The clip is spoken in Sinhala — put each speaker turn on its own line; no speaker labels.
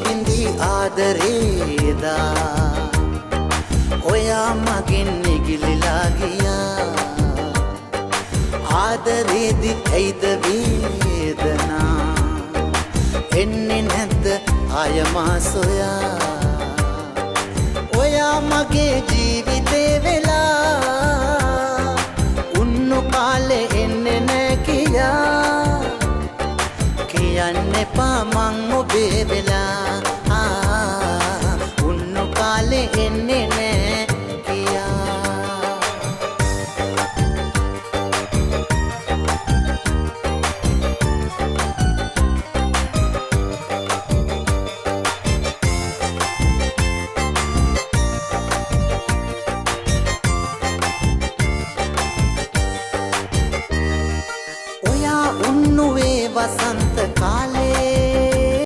පිඳි ආදරේදා ඔයා මගෙන් නිගිලිලා ගියා ආදරේදි ඇයිද වේදනා එන්නේ නැද්ද ආයමා සොයා ඔයා මගේ ජීවිතේ වෙලා උන්නු කාලේ එන්නේ නැ කියා කියන්න එපා මං ඔබේ වෙලා